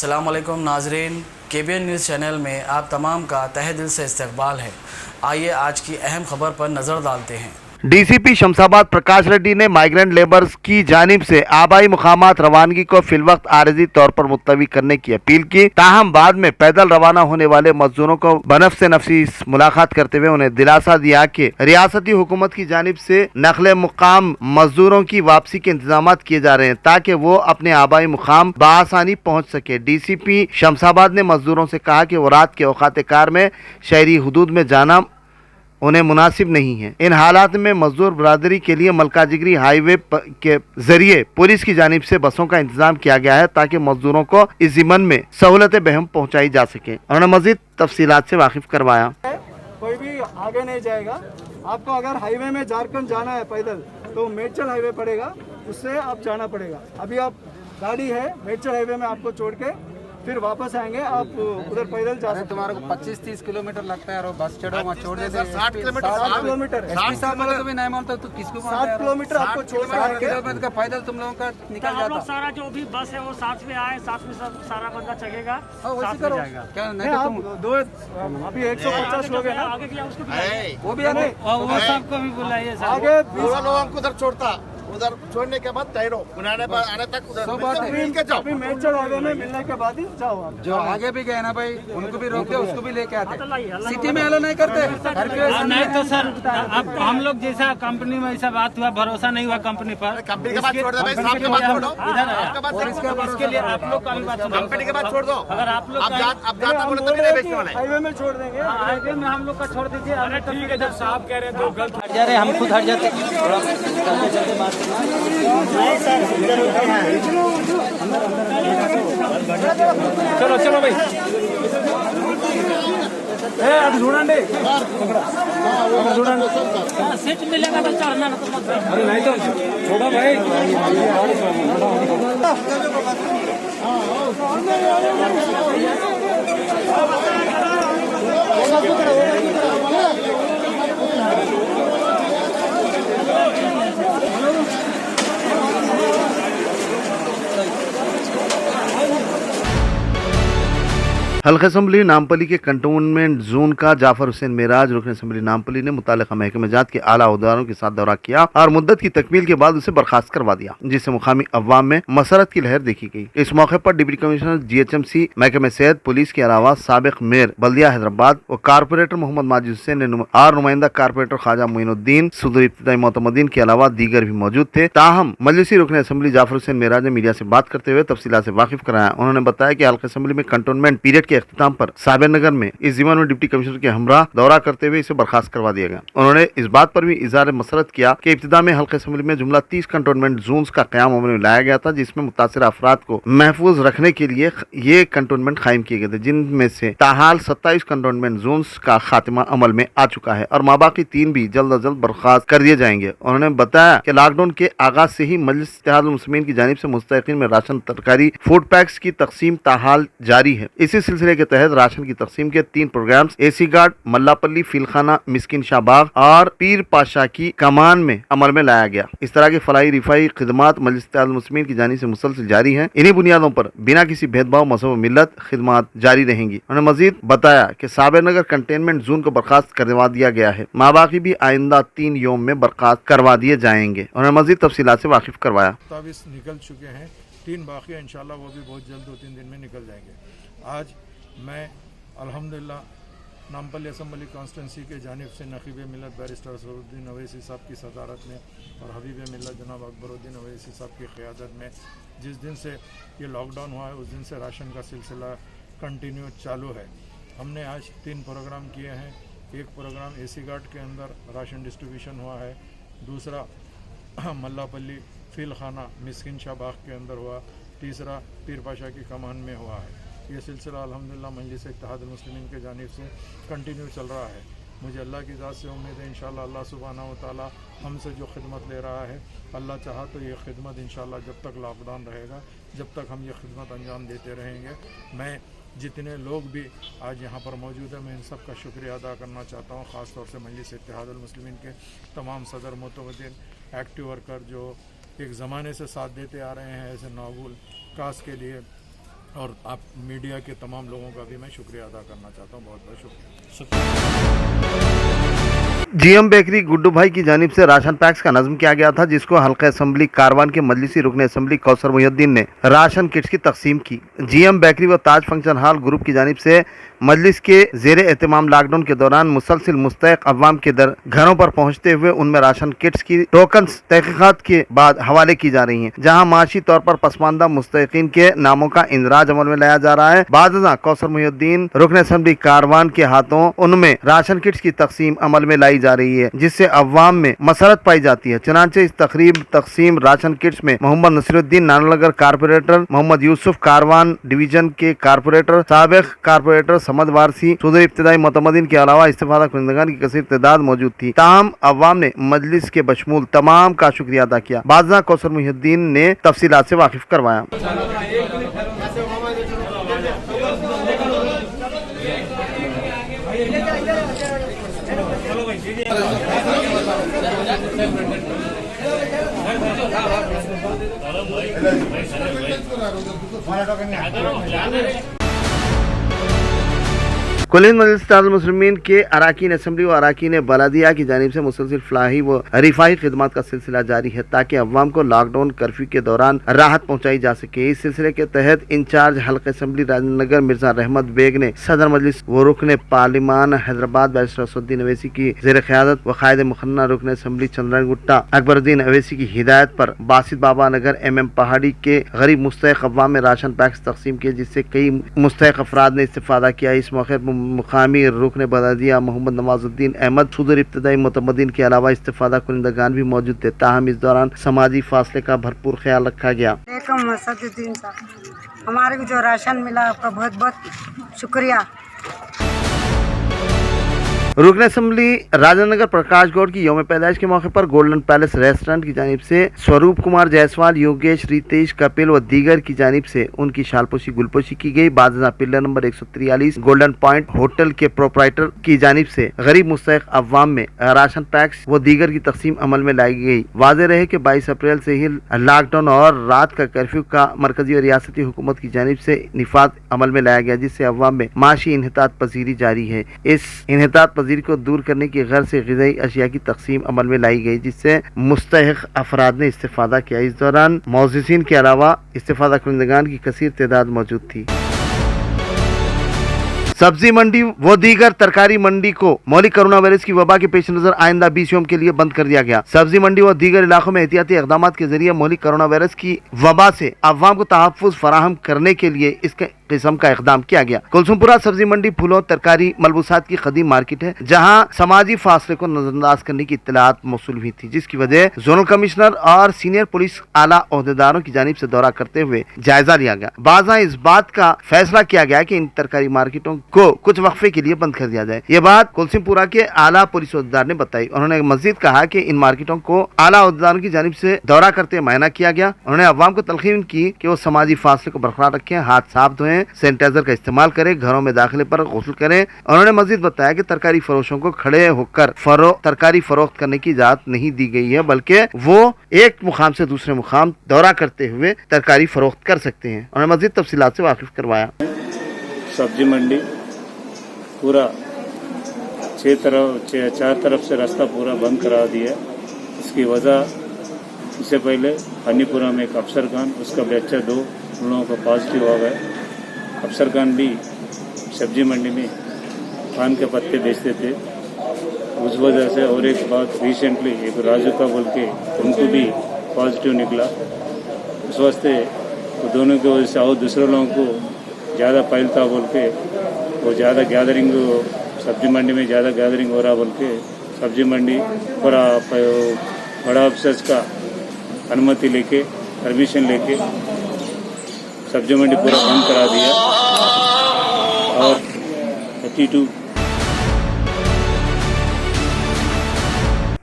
अस्सलाम वालेकुम नाजरीन, KBN न्यूज़ चैनल में आप तमाम का तहे दिल से इस्तकबाल है। आइए आज की अहम खबर पर नज़र डालते हैं। डीसीपी शमशाबाद प्रकाश रेड्डी ने माइग्रेंट लेबर्स की जानिब से आबाई मुकामात रवानगी को फिलवक्त आरजी तौर पर मुलतवी करने की अपील की। ताहम बाद में पैदल रवाना होने वाले मजदूरों को बनफ से नफसी मुलाकात करते हुए उन्हें दिलासा दिया कि रियासती हुकूमत की जानिब से नकले मुकाम मजदूरों की वापसी के इंतजाम किए जा रहे हैं ताकि वो अपने आबाई मुकाम बआसानी पहुँच सके। डीसीपी शमशाबाद ने मजदूरों से कहा कि वो रात के औकात कार में शहरी हदूद में जाना उन्हें मुनासिब नहीं है। इन हालात में मजदूर बरादरी के लिए मलकाजिगरी हाईवे के जरिए पुलिस की जानिब से बसों का इंतजाम किया गया है ताकि मजदूरों को इस ज़िमन में सहूलतें बहम पहुंचाई जा सके। उन्होंने मजीद तफसीलात से वाकिफ करवाया। कोई भी आगे नहीं जाएगा। आपको अगर हाईवे में झारखंड जाना है पैदल तो मेचल हाईवे पड़ेगा, उससे आप जाना पड़ेगा। अभी आप गाड़ी है मेचल हाईवे में आपको छोड़ के फिर वापस आएंगे, आप उधर पैदल जा सकते। तुम्हारे को 25-30 किलोमीटर लगता है और बस चढ़ो वहाँ छोड़ देते हैं 60 किलोमीटर तो भी नहीं मानता तो किसको 7 किलोमीटर आपको छोड़ के आएंगे। किलोमीटर का पैदल तुम लोगों का निकल हम लोग जाता। सारा जो भी बस है वो साथ में आए, साथ में सब सारा बंदा चढ़ेगा, वैसे साथ में करो जाएगा। क्या नहीं, नहीं तो आप तुम दो अभी 150 लोग हैं ना, आगे भी उसको भी वो भी आने वो सबको भी बुलाइए सर। आगे पूरा लोग हमको उधर छोड़ता, उधर छोड़ने के बाद तैरो आने तक उधर सब बात है। मिल के जाओ। अभी मेचल हाईवे में मिलने के बाद ही जाओ आप। जो आगे भी गए ना भाई उनको भी रोकते उसको भी लेके आते। अल्लाह सिटी में अलो नहीं करते हर कोई नहीं तो सर अब हम लोग जैसा कंपनी में ऐसा बात हुआ, भरोसा नहीं हुआ कंपनी पर। कंपनी के बाद छोड़ दो भाई, साहब के बाद छोड़ो। इधर आया। आपके बाद और इसके लिए आप लोग का भी बात सुनो। कंपनी के बाद छोड़ दो। अगर आप लोग आप जाता हम बोले बोल तो रहे नहीं हैं बेचने कि वाले। हाईवे में छोड़ देंगे। हाईवे में हम लोग का छोड़ दीजिए। अरे ठीक है, जब साहब कह रहे हैं तो गलत हट जा रहे हम खुद हट जाते थोड़ा चलते चलते बात करना। चलो चलो भाई सीट मिलेगा तो चढ़ना ना तो मत। अरे नहीं तो छोड़ो भाई। हल्का असम्बली नामपली के कंटोनमेंट जोन का जाफर हुसैन मेराज रुकन असम्बली नामपली ने मुतालिका महकमे जात के आला अहदेदारों के साथ दौरा किया और मुद्दत की तकमील के बाद उसे बर्खास्त करवा दिया, जिससे मुकामी अवाम में मसरत की लहर देखी गई। इस मौके पर डिप्टी कमिश्नर GHMC महकमे सेहत पुलिस के अलावा साबिक मेयर बल्दिया हैदराबाद और कारपोरेटर मोहम्मद माजिद हुसैन और नुमाइंदा कारपोरेटर ख्वाजा मोइनुद्दीन सदर इब्तिदाई मोतमदीन के अलावा दीगर भी मौजूद थे। ताहम मजलिसी रुकन असम्बली जाफर हुसैन मेराज ने मीडिया से बात करते हुए तफसीलात से वाकिफ कराया। उन्होंने बताया कि हल्का असम्बली में कंटोनमेंट पीरियड के इख्तिताम पर साबिर नगर में इस ज़िम्मन में डिप्टी कमिश्नर के हमरा दौरा करते हुए इसे बर्खास्त करवा दिया गया। उन्होंने इस बात पर भी इज़हार मसरत किया कि इब्तिदा में हल्का असम्बली में जुमला 30 कंटोनमेंट जोन्स का क़याम अमल में लाया गया था, जिसमें मुतासिर अफराद को महफूज रखने के लिए ये कंटोनमेंट कायम किए गए थे, जिनमें से ताहाल 27 कंटोनमेंट जोन्स का खात्मा अमल में आ चुका है और माबाकी 3 भी जल्द अज जल्द बर्खास्त कर दिए जाएंगे। उन्होंने बताया कि लॉकडाउन के आगाज से ही मजलिस इत्तेहादुल मुस्लिमीन की जानिब से मुस्तहिकीन में राशन, तरकारी, फूड पैक्स की तकसीम ताहाल जारी है। इसी सिलसिले के तहत राशन की तकसीम के 3 programs AC Guard, Mallepally, Filkhana, Miskin Shahbagh और पीर पाशा की कमान में अमल में लाया गया। इस तरह की फलाई रिफाई खिदमात मजलिस इत्तेहादुल मुस्लिमीन की जानिब से मुसलसल जारी हैं। इन्हीं बुनियादों पर बिना किसी भेदभाव मज़हब मिल्लत खिदमात जारी रहेंगी। उन्होंने मजीद बताया कि साबिर नगर कंटेनमेंट जोन को बर्खास्त करवा दिया गया है, माबाकी भी आइंदा 3 योम में बर्खास्त करवा दिए जाएंगे। उन्होंने मजीद तफसीलात से वाकिफ करवाया। तावीज़ निकल चुके हैं, 3 बाकी हैं, इंशाल्लाह वो भी बहुत जल्द 2-3 दिन में निकल जाएंगे। आज मैं अल्हम्दुलिल्लाह नामपल्ली असम्बली कॉन्स्टिट्यूंसी के जानिब से नकीब मिलत बैरिस्टर असदुद्दीन अवैसी साहब की सदारत में और हबीब मिलत जनाब अकबरुद्दीन अवैसी साहब की क़यादत में जिस दिन से ये लॉकडाउन हुआ है उस दिन से राशन का सिलसिला कंटिन्यू चालू है। हमने आज 3 प्रोग्राम किए हैं। एक प्रोग्राम AC गार्ड के अंदर राशन डिस्ट्रीब्यूशन हुआ है, दूसरा मल्लापल्ली फिलखाना मिस्किन शाहबाग के अंदर हुआ, तीसरा पीर पाशा की कमान में हुआ है। ये सिलसिला अल्हम्दुलिल्लाह मजलिस इत्तेहादुल मुस्लिमीन के जानिब से कंटिन्यू चल रहा है। मुझे अल्लाह की ज़ात से उम्मीद है इंशाअल्लाह अल्लाह सुब्हानहू व तआला हमसे जो खिदमत ले रहा है, अल्लाह चाहा तो ये खिदमत इंशाअल्लाह जब तक लॉकडाउन रहेगा, जब तक हम ये खिदमत अंजाम देते रहेंगे। मैं जितने लोग भी आज यहाँ पर मौजूद हैं, मैं इन सब का शुक्रिया अदा करना चाहता हूँ, ख़ास तौर से मजलिस इत्तेहादुल मुस्लिमीन के तमाम सदर मोतमदीन एक्टिव वर्कर जो एक ज़माने से साथ देते आ रहे हैं ऐसे नागुल कास के लिए। और आप मीडिया के तमाम लोगों का भी मैं शुक्रिया अदा करना चाहता हूँ। बहुत बहुत शुक्रिया। जीएम बेकरी गुड्डू भाई की जानिब से राशन पैक्स का नज़्म किया गया था, जिसको हल्का असम्बली कारवान के मजलिसी रुकन असम्बली कौसर मुहिउद्दीन ने राशन किट्स की तकसीम की। जीएम बेकरी व ताज फंक्शन हॉल ग्रुप की जानिब से मजलिस के जेर एहतमाम लॉकडाउन के दौरान मुसलसिल मुस्तहिक अवाम के घरों पर पहुँचते हुए उनमें राशन किट्स की टोकन्स तहकीकात के बाद हवाले की जा रही हैं, जहाँ माशी तौर पर पसमानदा मुस्तहिकीन के नामों का इंदराज अमल में लाया जा रहा है। बादशाह कौसर मुहिउद्दीन रुकन असम्बली कारवान के हाथों उनमें राशन किट्स की तकसीम अमल में लाई जा रही है, जिससे अवाम में मसरत पाई जाती है। चनांचे इस तकरीब तकसीम राशन किट्स में मोहम्मद नसीरुद्दीन नाननगर कारपोरेटर, मोहम्मद यूसुफ कारवान डिवीजन के कारपोरेटर, साबिक कारपोरेटर समद वारसी, सूदर इब्तिदाई मतमदीन के अलावा इस्तेफादा कुनिंदगान की कसीर तादाद मौजूद थी। ताहम अवाम ने मजलिस के बशमूल तमाम का शुक्रिया अदा किया। बादशाह कौसर मुहिउद्दीन ने तफसीलात से वाकिफ करवाया। कुलीन मजलिस इत्तेहादुल मुस्लिमीन के अराकीन असम्बली व अराकीन बलादिया की जानिब से मुसलसिल फलाही व रिफाही खिदमत का सिलसिला जारी है, ताकि अवाम को लॉकडाउन कर्फ्यू के दौरान राहत पहुँचाई जा सके। इस सिलसिले के तहत इंचार्ज हल्का असम्बली राजनगर मिर्जा रहमत बेग ने सदर मजलिस व रुकन पार्लिमान हैदराबाद बैरिस्टर असदुद्दीन अवैसी की जेर क़यादत व कायद मुखन्ना रुकन असम्बली चंद्रन गुट्टा अकबरुद्दीन अवैसी की हिदायत पर बासित बाबा नगर MM पहाड़ी के गरीब मुस्तहिक अवाम में राशन पैक्स तकसीम किए, जिससे कई मुस्तहिक अफराद ने इस्तेफादा किया। इस मौके पर मुकामी रुकन बलादिया मोहम्मद नवाजुद्दीन अहमद, सूदर इब्तिदाई मतमदीन के अलावा इस्तेफादा कुनिंदगान भी मौजूद थे। ताहम इस दौरान समाजी फासले का भरपूर ख्याल रखा गया। हमारे को जो राशन मिला आपका बहुत बहुत शुक्रिया। रुकन असम्बली राजनगर प्रकाश गौड़ की यौम पैदाइश के मौके पर गोल्डन पैलेस रेस्टोरेंट की जानिब से स्वरूप कुमार जायसवाल, योगेश, रितेश, कपिल व दीगर की जानिब से उनकी शालपोशी गुलपोशी की गई। बादशाह pillar number 143 golden point hotel के प्रोपराइटर की जानिब से गरीब मुस्तहिक अवाम में राशन पैक्स व दीगर की तकसीम अमल में लाई गई। वाज़ेह रहे कि 22 अप्रैल से ही लॉकडाउन और रात का कर्फ्यू का मरकजी और रियासती हुकूमत की जानिब से निफाज अमल में लाया गया, जिससे अवाम में माशी इन्हितात पजीरी जारी है। इस इन्हितात पजीरी को दूर करने की गर्ज से ग़िज़ाई अशिया की तकसीम अमल में लाई गई, जिससे मुस्तहिक अफराद ने इस्तेफादा किया। इस दौरान मौज़िज़ीन के अलावा इस्तेफादा कुनिंदगान की कसीर तादाद मौजूद थी। सब्जी मंडी व दीगर तरकारी मंडी को मौलिक कोरोना वायरस की वबा के पेश नजर आइंदा 20 यौम के लिए बंद कर दिया गया। सब्जी मंडी व दीगर इलाकों में एहतियाती इक़दाम के जरिए मौलिक कोरोना वायरस की वबा से अवाम को तहफ़्फ़ुज़ फराहम करने के लिए इसके किस्म का इक़दाम किया गया। कुलसुमपुरा सब्जी मंडी फूलों, तरकारी, मलबूसात की कदीम मार्केट है, जहां समाजी फासले को नजरअंदाज करने की इत्तलात मौसूल हुई थी, जिसकी वजह जोनल कमिश्नर और सीनियर पुलिस आला ओहदेदारों की जानिब से दौरा करते हुए जायजा लिया गया। बाज़ां इस बात का फैसला किया गया कि इन तरकारी मार्केटों को कुछ वक्फे के लिए बंद कर दिया जाए। ये बात कुलसुमपुरा के आला पुलिस ओहदेदार ने बताई। उन्होंने मजीद कहा कि इन मार्केटों को आला ओहदेदारों की जानिब से दौरा करते मुआयना किया गया। उन्होंने अवाम को तलकीन की कि वो समाजी फासले को बरकरार रखें, हाथ साफ धोएं, सैनिटाइजर का इस्तेमाल करें, घरों में दाखिले पर गुस्ल करें। उन्होंने मजीद बताया कि तरकारी फरोशों को खड़े होकर तरकारी फरोख्त करने की इजाजत नहीं दी गई है, बल्कि वो एक मुकाम से दूसरे मुकाम दौरा करते हुए तरकारी फरोख्त कर सकते हैं। उन्होंने मजीद तफसीलात से वाकिफ करवाया। सब्जी मंडी पूरा चार तरफ से रास्ता पूरा बंद करा दिया। इसकी वजह इससे पहले हनीपुरा में एक अफसर खान, उसका बच्चा 2 लोगों का पॉजिटिव हो गया। अफसर खान भी सब्जी मंडी में पान के पत्ते बेचते थे, उस वजह से। और एक बात रिसेंटली एक राजू का बोल के उनको भी पॉजिटिव निकला। उस वास्ते वो दोनों की वजह से और दूसरे लोगों को ज़्यादा फैलता बोल के वो ज़्यादा गैदरिंग सब्जी मंडी में ज़्यादा गैदरिंग हो रहा बोल के सब्जी मंडी पूरा बड़ा अफसर का अनुमति लेके परमिशन लेके सब्जी मंडी पूरा बंद करा दिया। और 32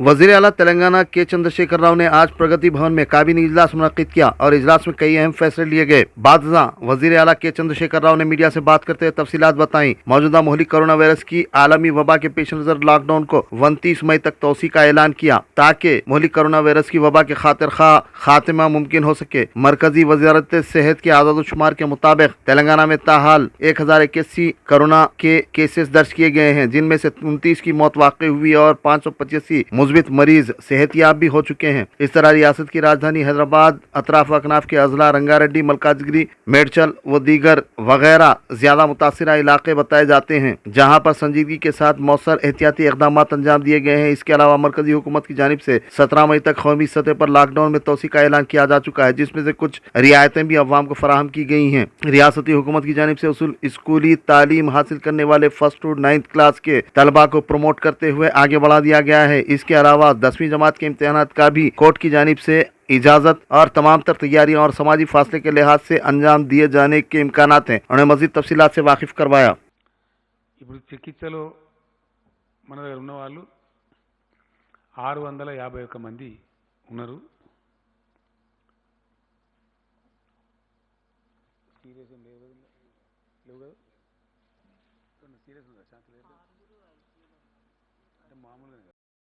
वजीर आला तेलंगाना के चंद्रशेखर राव ने आज प्रगति भवन में काबीना इजलास मुनक्किद किया और इजलास में कई अहम फैसले लिए गए। बादशाह वजीर आला के चंद्रशेखर राव ने मीडिया से बात करते हुए तफसीलात बताई। मौजूदा मोहलिक कोरोना वायरस की आलमी वबा के पेश नजर लॉकडाउन को 29 मई तक तोसी का ऐलान किया ताकि मोहलिक कोरोना वायरस की वबा के खातिर खात्मा मुमकिन हो सके। मरकजी वजारत सेहत के आदादोशुमार के मुताबिक तेलंगाना में ताहाल 1081 कोरोना के केसेस दर्ज किए गए हैं, जिनमें से 29 की मौत वाक़ई हुई और 585 मुस्बित मरीज सेहतियाब भी हो चुके हैं। इस तरह रियासत की राजधानी हैदराबाद, अतराफ अकनाफ के अजला, रंगारेड्डी, मलकाजगिरी, मेडचल व दीगर वगैरह ज्यादा मुतासिरा इलाके बताए जाते हैं, जहां पर संजीदगी के साथ मौसर एहतियाती इक़दाम अंजाम दिए गए हैं। इसके अलावा मरकजी हुकूमत की जानिब से 17 मई तक कौमी सतह पर लॉकडाउन में तोसी का ऐलान किया जा चुका है, जिसमें से कुछ रियायतें भी अवाम को फराहम की गई हैं। रियासती हुकूमत की जानिब से स्कूली तालीम हासिल करने वाले फर्स्ट टू 9th क्लास के तलबा को प्रमोट करते हुए आगे बढ़ा दिया गया है। इसके अलावा 10वीं जमात के इम्तिहानात का भी कोर्ट की जानिब से इजाज़त और तमाम तर तैयारियां और समाजी फासले के लिहाज से अंजाम दिए जाने के इम्कानात हैं। उन्हें मजीद तफसीलात से वाकिफ करवाया। ఇప్పుడు చికిత్సలో మన దగ్గర ఉన్న వాళ్ళు 651 మంది ఉన్నారు. సీరియస్ ఏం లేవు కదా, సీరియస్ ఉందా? శాంతి లేదు అంటే మామూలుగా